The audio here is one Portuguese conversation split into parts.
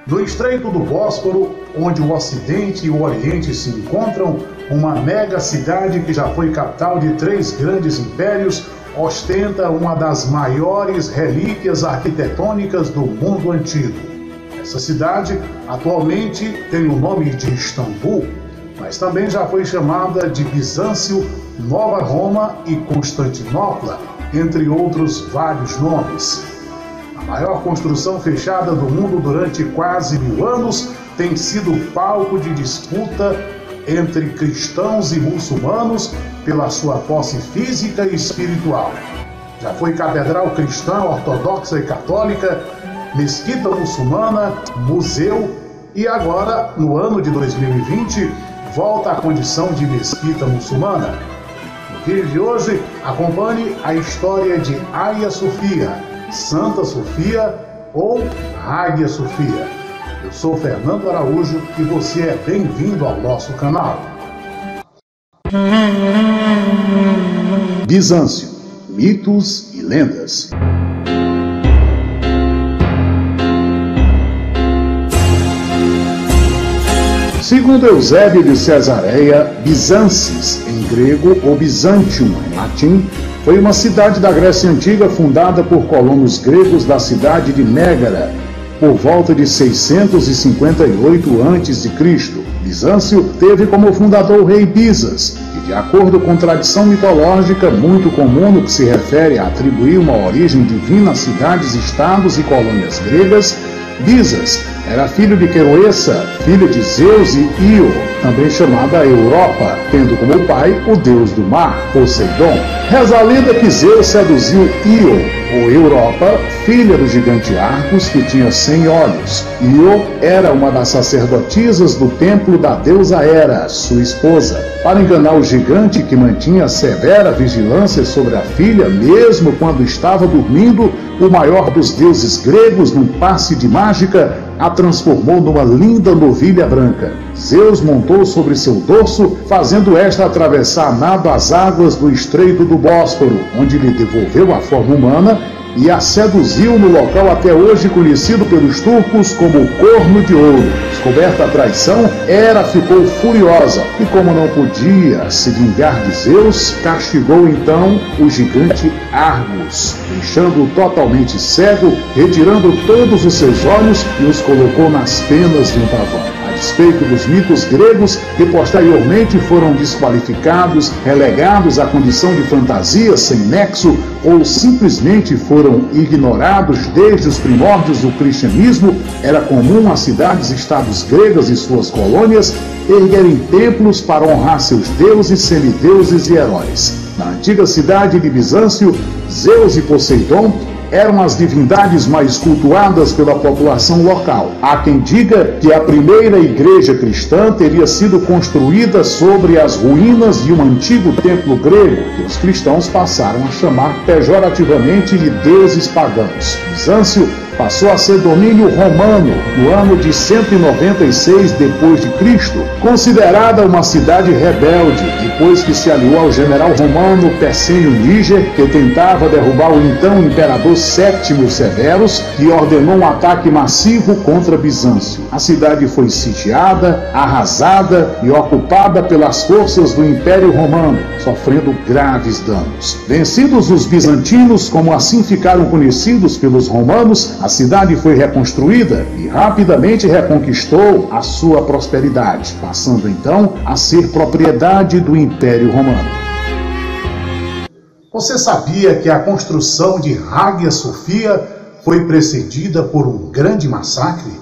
No Estreito do Bósforo, onde o Ocidente e o Oriente se encontram, uma mega cidade que já foi capital de 3 grandes impérios, ostenta uma das maiores relíquias arquitetônicas do mundo antigo. Essa cidade atualmente tem o nome de Istambul, mas também já foi chamada de Bizâncio, Nova Roma e Constantinopla, entre outros vários nomes. A maior construção fechada do mundo durante quase 1000 anos tem sido palco de disputa entre cristãos e muçulmanos pela sua posse física e espiritual. Já foi catedral cristã, ortodoxa e católica, mesquita muçulmana, museu e agora, no ano de 2020, volta à condição de mesquita muçulmana. No vídeo de hoje, acompanhe a história de Hagia Sophia, Santa Sofia ou Hagia Sophia. Eu sou Fernando Araújo e você é bem-vindo ao nosso canal. Bizâncio, mitos e lendas. Segundo Eusébio de Cesareia, Bizâncis, em grego, ou Byzantium, em latim, foi uma cidade da Grécia Antiga fundada por colonos gregos da cidade de Mégara, por volta de 658 a.C. Bizâncio teve como fundador o rei Bizas, que, de acordo com tradição mitológica muito comum no que se refere a atribuir uma origem divina a cidades, estados e colônias gregas, Bizas era filho de Queroessa, filha de Zeus e Io, também chamada Europa, tendo como pai o deus do mar, Poseidon. Reza a lenda que Zeus seduziu Io, ou Europa, filha do gigante Argos, que tinha 100 olhos. Io era uma das sacerdotisas do templo da deusa Hera, sua esposa. Para enganar o gigante, que mantinha severa vigilância sobre a filha, mesmo quando estava dormindo, o maior dos deuses gregos, num passe de mágica, a transformou numa linda novilha branca. Zeus montou sobre seu dorso, fazendo esta atravessar a nado as águas do Estreito do Bósforo, onde lhe devolveu a forma humana e a seduziu no local até hoje conhecido pelos turcos como o Corno de Ouro. Descoberta a traição, Hera ficou furiosa e, como não podia se vingar de Zeus, castigou então o gigante Argos, deixando-o totalmente cego, retirando todos os seus olhos e os colocou nas penas de um pavão. A despeito dos mitos gregos, que posteriormente foram desqualificados, relegados à condição de fantasia sem nexo ou simplesmente foram ignorados desde os primórdios do cristianismo, era comum as cidades-estados gregas e suas colônias erguerem templos para honrar seus deuses, semideuses e heróis. Na antiga cidade de Bizâncio, Zeus e Poseidon eram as divindades mais cultuadas pela população local. Há quem diga que a primeira igreja cristã teria sido construída sobre as ruínas de um antigo templo grego, que os cristãos passaram a chamar pejorativamente de deuses pagãos. Bizâncio passou a ser domínio romano no ano de 196 d.C., considerada uma cidade rebelde, depois que se aliou ao general romano Persênio Níger, que tentava derrubar o então imperador Sétimo Severus, que ordenou um ataque massivo contra Bizâncio. A cidade foi sitiada, arrasada e ocupada pelas forças do Império Romano, sofrendo graves danos. Vencidos os bizantinos, como assim ficaram conhecidos pelos romanos, a cidade foi reconstruída e rapidamente reconquistou a sua prosperidade, passando então a ser propriedade do Império Romano. Você sabia que a construção de Hagia Sophia foi precedida por um grande massacre?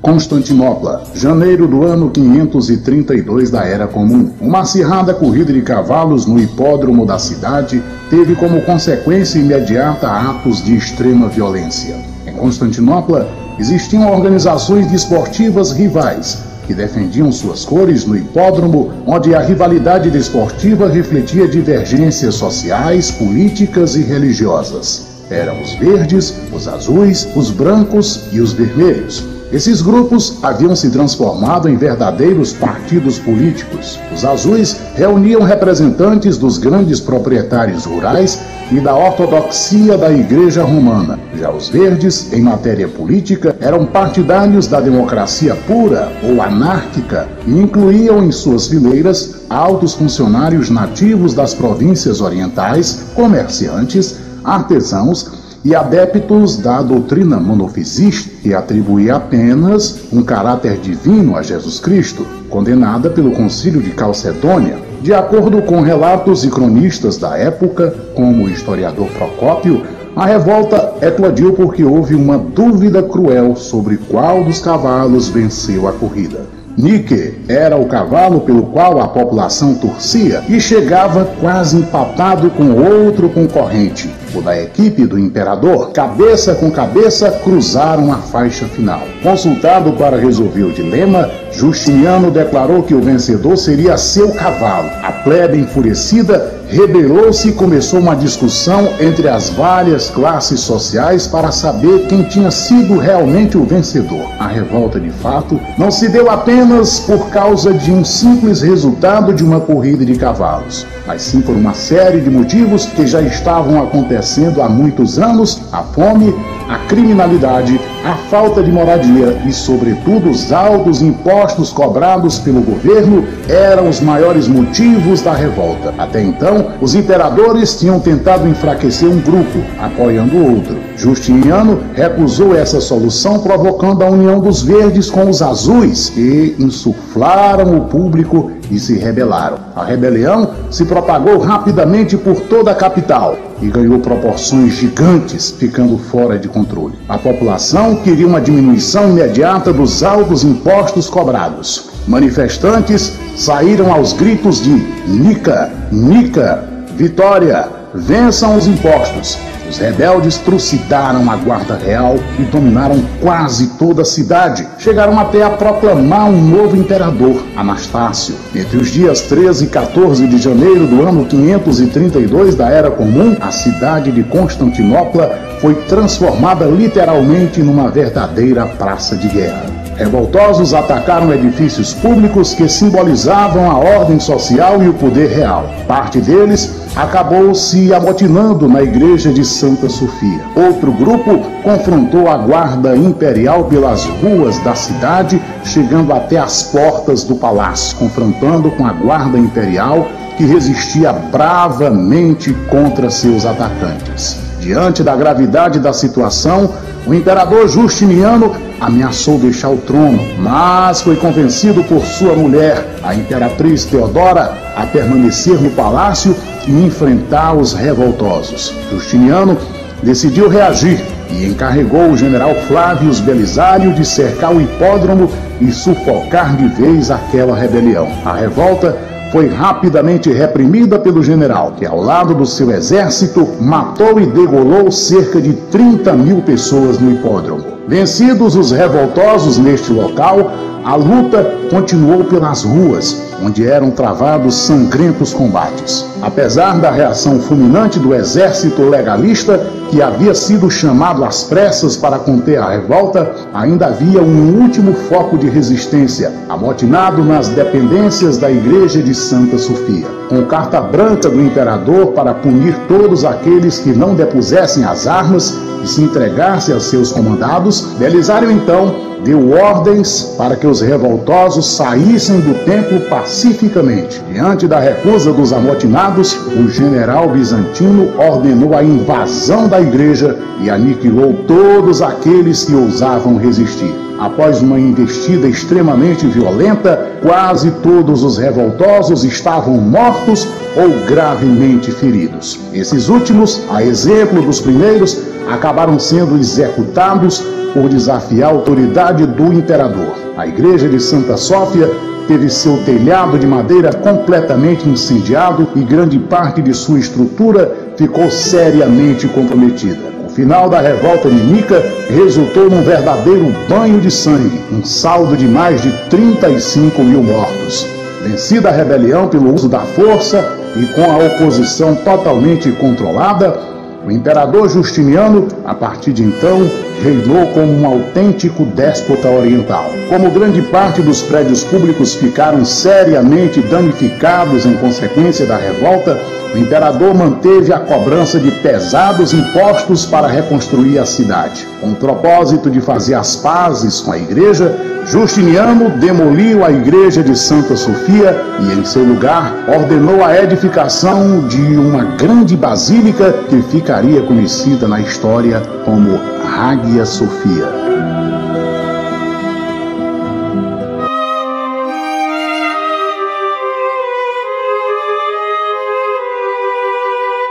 Constantinopla, janeiro do ano 532 da Era Comum. Uma acirrada corrida de cavalos no hipódromo da cidade teve como consequência imediata atos de extrema violência. Em Constantinopla, existiam organizações desportivas rivais que defendiam suas cores no hipódromo, onde a rivalidade desportiva refletia divergências sociais, políticas e religiosas. Eram os verdes, os azuis, os brancos e os vermelhos. Esses grupos haviam se transformado em verdadeiros partidos políticos. Os azuis reuniam representantes dos grandes proprietários rurais e da ortodoxia da Igreja Romana. Já os verdes, em matéria política, eram partidários da democracia pura ou anárquica e incluíam em suas fileiras altos funcionários nativos das províncias orientais, comerciantes, artesãos e adeptos da doutrina monofisista, que atribuía apenas um caráter divino a Jesus Cristo, condenada pelo Concílio de Calcedônia. De acordo com relatos e cronistas da época, como o historiador Procópio, a revolta eclodiu porque houve uma dúvida cruel sobre qual dos cavalos venceu a corrida. Nike era o cavalo pelo qual a população torcia e chegava quase empatado com outro concorrente, o da equipe do imperador. Cabeça com cabeça cruzaram a faixa final. Consultado para resolver o dilema, Justiniano declarou que o vencedor seria seu cavalo. A plebe enfurecida rebelou-se e começou uma discussão entre as várias classes sociais para saber quem tinha sido realmente o vencedor. A revolta, de fato, não se deu apenas por causa de um simples resultado de uma corrida de cavalos, mas sim por uma série de motivos que já estavam acontecendo há muitos anos: a fome, a criminalidade, a falta de moradia e, sobretudo, os altos impostos cobrados pelo governo eram os maiores motivos da revolta. Até então, os imperadores tinham tentado enfraquecer um grupo, apoiando o outro. Justiniano recusou essa solução, provocando a união dos verdes com os azuis, que insuflaram o público e se rebelaram. A rebelião se propagou rapidamente por toda a capital e ganhou proporções gigantes, ficando fora de controle. A população queria uma diminuição imediata dos altos impostos cobrados. Manifestantes saíram aos gritos de Nica, Nica, vitória, vençam os impostos. Os rebeldes trucidaram a guarda real e dominaram quase toda a cidade. Chegaram até a proclamar um novo imperador, Anastácio. Entre os dias 13 e 14 de janeiro do ano 532 da Era Comum, a cidade de Constantinopla foi transformada literalmente numa verdadeira praça de guerra. Revoltosos atacaram edifícios públicos que simbolizavam a ordem social e o poder real. Parte deles acabou se amotinando na igreja de Santa Sofia. Outro grupo confrontou a guarda imperial pelas ruas da cidade, chegando até as portas do palácio, confrontando com a guarda imperial, que resistia bravamente contra seus atacantes. Diante da gravidade da situação, o imperador Justiniano ameaçou deixar o trono, mas foi convencido por sua mulher, a imperatriz Teodora, a permanecer no palácio e enfrentar os revoltosos. Justiniano decidiu reagir e encarregou o general Flávio Belisário de cercar o hipódromo e sufocar de vez aquela rebelião. A revolta foi rapidamente reprimida pelo general, que ao lado do seu exército matou e degolou cerca de 30.000 pessoas no hipódromo. Vencidos os revoltosos neste local, a luta continuou pelas ruas, onde eram travados sangrentos combates. Apesar da reação fulminante do exército legalista, que havia sido chamado às pressas para conter a revolta, ainda havia um último foco de resistência, amotinado nas dependências da igreja de Santa Sofia. Com carta branca do imperador para punir todos aqueles que não depusessem as armas e se entregassem a seus comandados, Belisário então deu ordens para que os revoltosos saíssem do templo pacificamente. Diante da recusa dos amotinados, o general bizantino ordenou a invasão da igreja e aniquilou todos aqueles que ousavam resistir. Após uma investida extremamente violenta, quase todos os revoltosos estavam mortos ou gravemente feridos. Esses últimos, a exemplo dos primeiros, acabaram sendo executados por desafiar a autoridade do imperador. A igreja de Santa Sófia teve seu telhado de madeira completamente incendiado e grande parte de sua estrutura ficou seriamente comprometida. O final da revolta de Nica resultou num verdadeiro banho de sangue, um saldo de mais de 35.000 mortos. Vencida a rebelião pelo uso da força e com a oposição totalmente controlada, O imperador Justiniano, a partir de então, reinou como um autêntico déspota oriental. Como grande parte dos prédios públicos ficaram seriamente danificados em consequência da revolta, o imperador manteve a cobrança de pesados impostos para reconstruir a cidade. Com o propósito de fazer as pazes com a igreja, Justiniano demoliu a igreja de Santa Sofia e, em seu lugar, ordenou a edificação de uma grande basílica que ficaria conhecida na história como Hagia Sophia.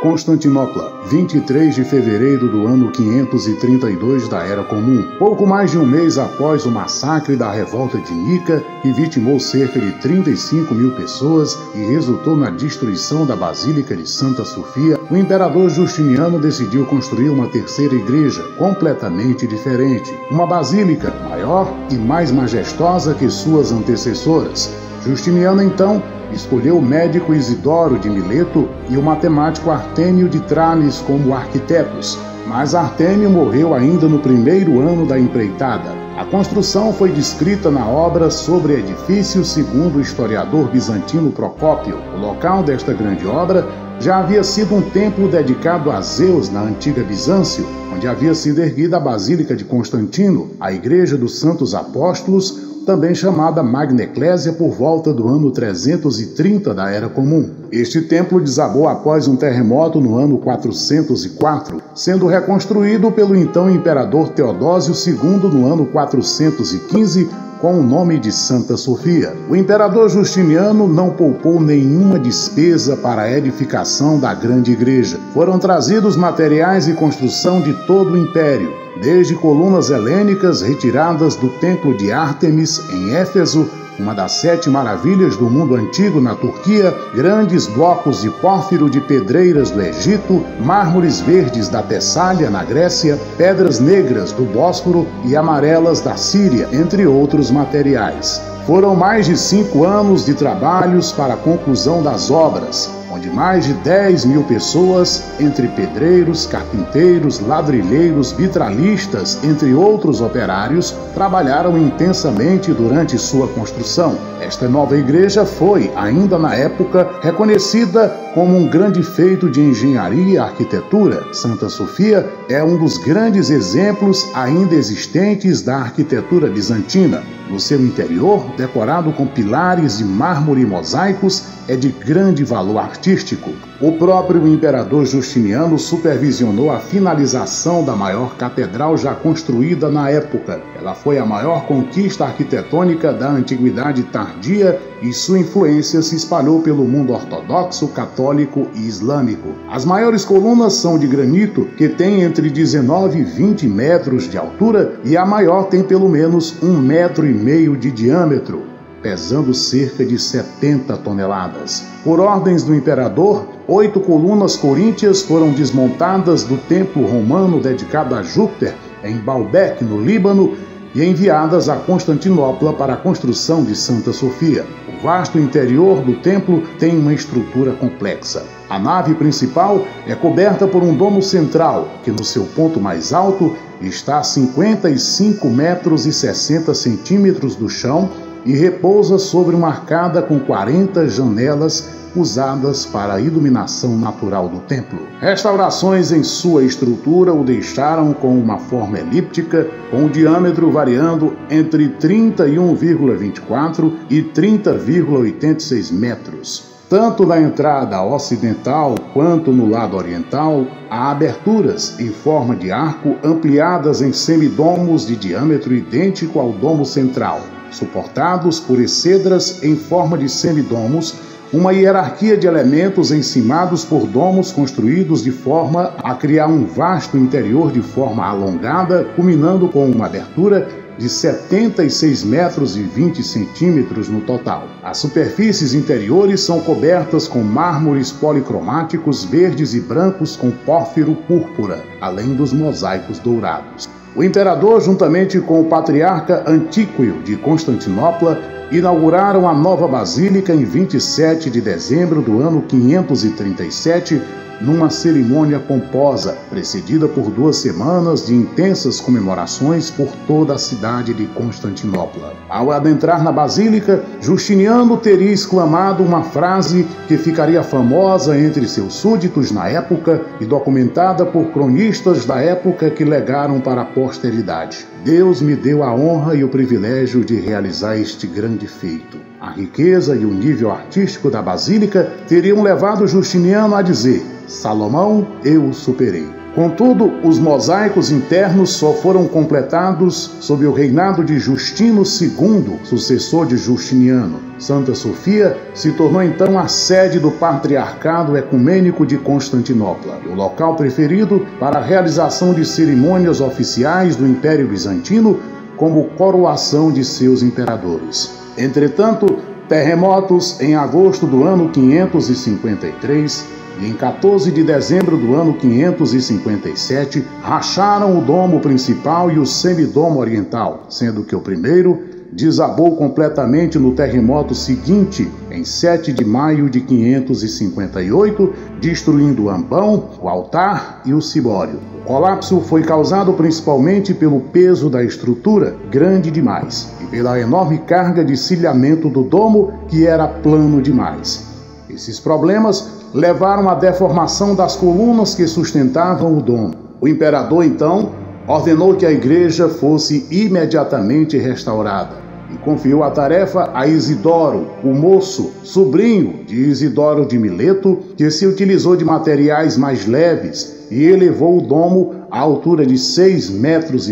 Constantinopla, 23 de fevereiro do ano 532 da Era Comum. Pouco mais de um mês após o massacre da revolta de Nica, que vitimou cerca de 35 mil pessoas e resultou na destruição da Basílica de Santa Sofia, o imperador Justiniano decidiu construir uma terceira igreja, completamente diferente. Uma basílica maior e mais majestosa que suas antecessoras. Justiniano, então, escolheu o médico Isidoro de Mileto e o matemático Artêmio de Trales como arquitetos, mas Artêmio morreu ainda no primeiro ano da empreitada. A construção foi descrita na obra Sobre Edifícios segundo o historiador bizantino Procópio. O local desta grande obra já havia sido um templo dedicado a Zeus na antiga Bizâncio, onde havia sido erguida a Basílica de Constantino, a Igreja dos Santos Apóstolos, também chamada Magna Eclésia, por volta do ano 330 da Era Comum. Este templo desabou após um terremoto no ano 404, sendo reconstruído pelo então imperador Teodósio II no ano 415, com o nome de Santa Sofia. O imperador Justiniano não poupou nenhuma despesa para a edificação da grande igreja. Foram trazidos materiais e construção de todo o império, desde colunas helênicas retiradas do templo de Ártemis em Éfeso, uma das 7 maravilhas do mundo antigo na Turquia, grandes blocos de pórfiro de pedreiras do Egito, mármores verdes da Tessália na Grécia, pedras negras do Bósforo e amarelas da Síria, entre outros materiais. Foram mais de 5 anos de trabalhos para a conclusão das obras, onde mais de 10 mil pessoas, entre pedreiros, carpinteiros, ladrilheiros, vitralistas, entre outros operários, trabalharam intensamente durante sua construção. Esta nova igreja foi, ainda na época, reconhecida como um grande feito de engenharia e arquitetura. Santa Sofia é um dos grandes exemplos ainda existentes da arquitetura bizantina. No seu interior, decorado com pilares de mármore e mosaicos, é de grande valor artístico. O próprio imperador Justiniano supervisionou a finalização da maior catedral já construída na época. Ela foi a maior conquista arquitetônica da antiguidade tardia e sua influência se espalhou pelo mundo ortodoxo, católico e islâmico. As maiores colunas são de granito, que tem entre 19 e 20 metros de altura, e a maior tem pelo menos 1,5 metro de diâmetro, pesando cerca de 70 toneladas. Por ordens do imperador, 8 colunas coríntias foram desmontadas do templo romano dedicado a Júpiter, em Baalbek, no Líbano, e enviadas a Constantinopla para a construção de Santa Sofia. O vasto interior do templo tem uma estrutura complexa. A nave principal é coberta por um domo central, que no seu ponto mais alto está a 55 metros e 60 centímetros do chão e repousa sobre uma arcada com 40 janelas usadas para a iluminação natural do templo. Restaurações em sua estrutura o deixaram com uma forma elíptica, com o diâmetro variando entre 31,24 e 30,86 metros. Tanto na entrada ocidental quanto no lado oriental, há aberturas em forma de arco ampliadas em semidomos de diâmetro idêntico ao domo central, suportados por excedras em forma de semidomos, uma hierarquia de elementos encimados por domos construídos de forma a criar um vasto interior de forma alongada, culminando com uma abertura de 76 metros e 20 centímetros no total. As superfícies interiores são cobertas com mármores policromáticos verdes e brancos com pórfiro púrpura, além dos mosaicos dourados. O imperador, juntamente com o patriarca Antíquio de Constantinopla, inauguraram a nova basílica em 27 de dezembro do ano 537, numa cerimônia pomposa, precedida por 2 semanas de intensas comemorações por toda a cidade de Constantinopla. Ao adentrar na basílica, Justiniano teria exclamado uma frase que ficaria famosa entre seus súditos na época e documentada por cronistas da época que legaram para a posteridade: Deus me deu a honra e o privilégio de realizar este grande feito. A riqueza e o nível artístico da basílica teriam levado Justiniano a dizer: Salomão, eu o superei. Contudo, os mosaicos internos só foram completados sob o reinado de Justino II, sucessor de Justiniano. Santa Sofia se tornou então a sede do Patriarcado Ecumênico de Constantinopla, o local preferido para a realização de cerimônias oficiais do Império Bizantino, como coroação de seus imperadores. Entretanto, terremotos em agosto do ano 553 e em 14 de dezembro do ano 557 racharam o domo principal e o semidomo oriental, sendo que o primeiro desabou completamente no terremoto seguinte, em 7 de maio de 558, destruindo o ambão, o altar e o cibório. O colapso foi causado principalmente pelo peso da estrutura, grande demais, e pela enorme carga de cilhamento do domo, que era plano demais. Esses problemas levaram à deformação das colunas que sustentavam o domo. O imperador, então, ordenou que a igreja fosse imediatamente restaurada e confiou a tarefa a Isidoro, o moço, sobrinho de Isidoro de Mileto, que se utilizou de materiais mais leves e elevou o domo à altura de 6,5 metros,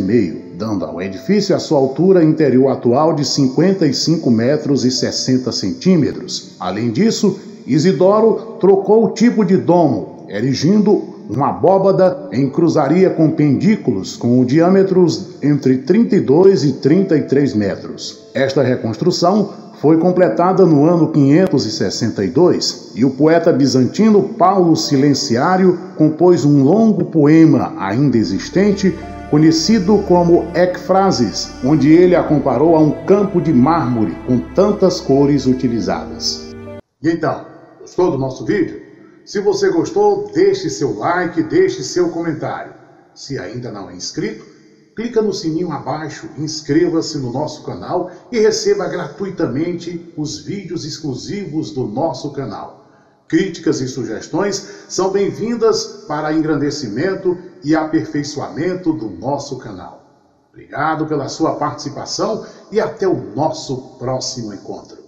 dando ao edifício a sua altura interior atual de 55,60 metros. Além disso, Isidoro trocou o tipo de domo, erigindo uma abóbada em cruzaria com pendículos com diâmetros entre 32 e 33 metros. Esta reconstrução foi completada no ano 562 e o poeta bizantino Paulo Silenciário compôs um longo poema ainda existente, conhecido como Ekphrasis, onde ele a comparou a um campo de mármore com tantas cores utilizadas. E então, gostou do nosso vídeo? Se você gostou, deixe seu like, deixe seu comentário. Se ainda não é inscrito, clica no sininho abaixo, inscreva-se no nosso canal e receba gratuitamente os vídeos exclusivos do nosso canal. Críticas e sugestões são bem-vindas para engrandecimento e aperfeiçoamento do nosso canal. Obrigado pela sua participação e até o nosso próximo encontro.